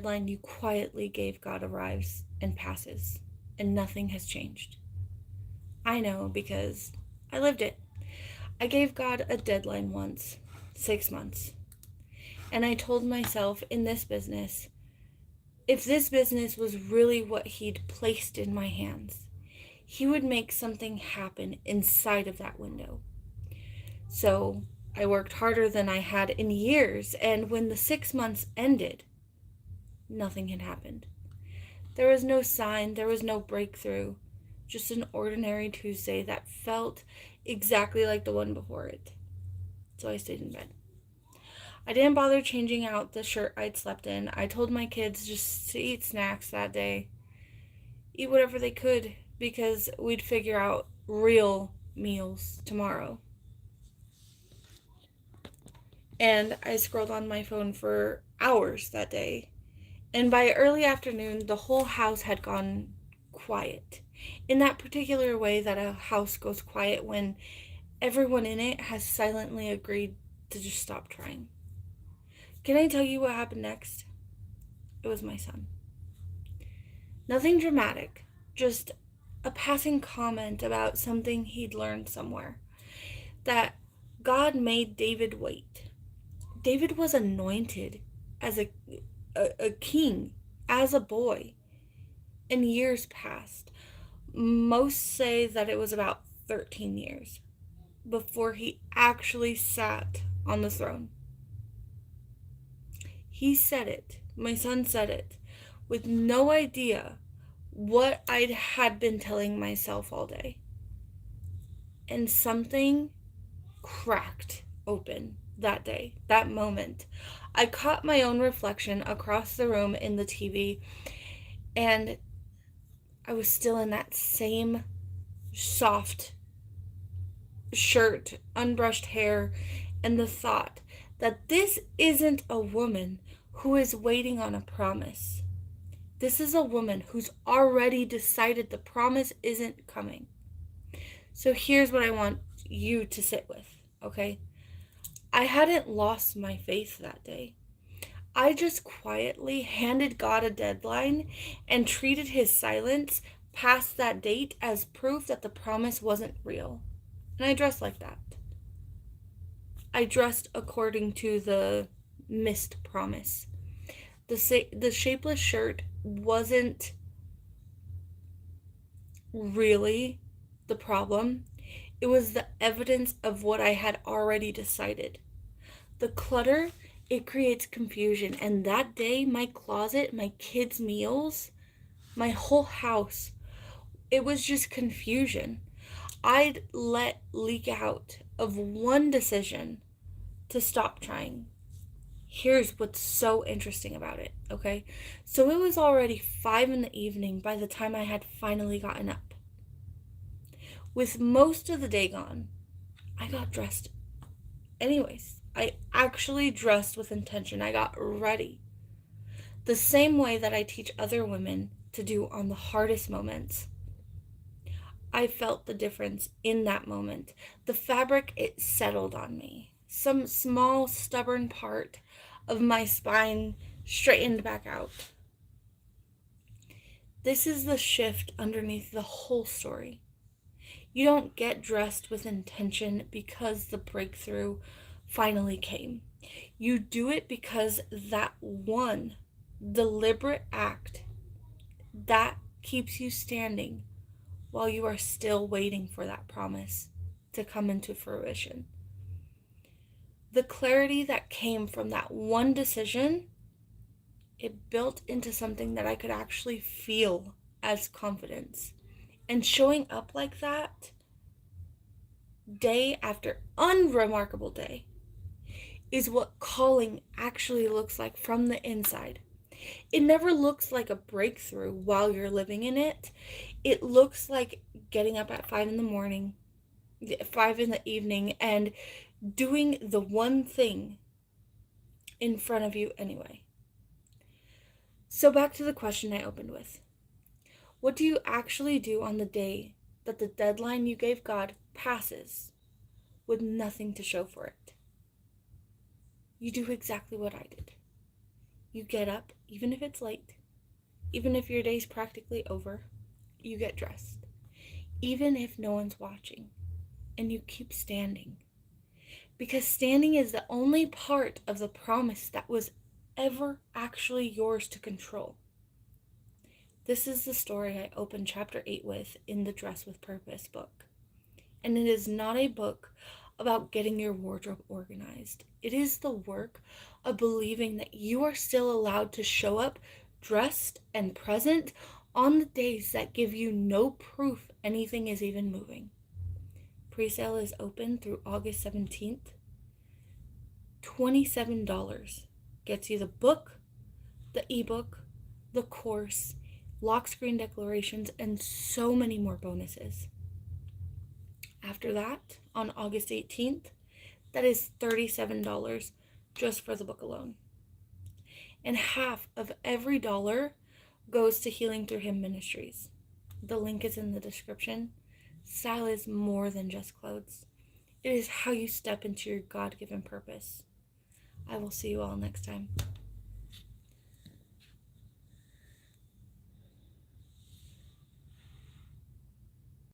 deadline you quietly gave God arrives and passes, and nothing has changed. I know because I lived it. I gave God a deadline once, 6 months. And I told myself in this business, if this business was really what He'd placed in my hands, He would make something happen inside of that window. So I worked harder than I had in years, and when the 6 months ended, nothing had happened. There was no sign, there was no breakthrough, just an ordinary Tuesday that felt exactly like the one before it. So I stayed in bed. I didn't bother changing out the shirt I'd slept in. I told my kids just to eat snacks that day, eat whatever they could, because we'd figure out real meals tomorrow. And I scrolled on my phone for hours that day. And by early afternoon, the whole house had gone quiet. In that particular way that a house goes quiet when everyone in it has silently agreed to just stop trying. Can I tell you what happened next? It was my son. Nothing dramatic, just a passing comment about something he'd learned somewhere. That God made David wait. David was anointed as a king as a boy, and years passed. Most say that it was about 13 years before he actually sat on the throne. He said it, my son said it, with no idea what I had been telling myself all day. And something cracked open that day, that moment. I caught my own reflection across the room in the TV, and I was still in that same soft shirt, unbrushed hair, and the thought that this isn't a woman who is waiting on a promise. This is a woman who's already decided the promise isn't coming. So here's what I want you to sit with, okay? I hadn't lost my faith that day. I just quietly handed God a deadline and treated his silence past that date as proof that the promise wasn't real. And I dressed like that. I dressed according to the missed promise. The shapeless shirt wasn't really the problem. It was the evidence of what I had already decided. The clutter, it creates confusion. And that day, my closet, my kids' meals, my whole house, it was just confusion. I'd let leak out of one decision to stop trying. Here's what's so interesting about it, okay? So it was already 5 in the evening by the time I had finally gotten up. With most of the day gone, I got dressed anyways. I actually dressed with intention. I got ready. The same way that I teach other women to do on the hardest moments. I felt the difference in that moment. The fabric, it settled on me. Some small, stubborn part of my spine straightened back out. This is the shift underneath the whole story. You don't get dressed with intention because the breakthrough finally came. You do it because that one deliberate act that keeps you standing while you are still waiting for that promise to come into fruition. The clarity that came from that one decision, it built into something that I could actually feel as confidence. And showing up like that, day after unremarkable day, is what calling actually looks like from the inside. It never looks like a breakthrough while you're living in it. It looks like getting up at 5 in the morning, 5 in the evening, and doing the one thing in front of you anyway. So back to the question I opened with. What do you actually do on the day that the deadline you gave God passes with nothing to show for it? You do exactly what I did. You get up, even if it's late, even if your day's practically over, you get dressed. Even if no one's watching, and you keep standing. Because standing is the only part of the promise that was ever actually yours to control. This is the story I opened chapter 8 with in the Dress with Purpose book. And it is not a book about getting your wardrobe organized. It is the work of believing that you are still allowed to show up dressed and present on the days that give you no proof anything is even moving. Pre-sale is open through August 17th. $27 gets you the book, the ebook, the course, lock screen declarations, and so many more bonuses. After that, on August 18th, that is $37 just for the book alone. And half of every dollar goes to Healing Through Him Ministries. The link is in the description. Style is more than just clothes. It is how you step into your God-given purpose. I will see you all next time.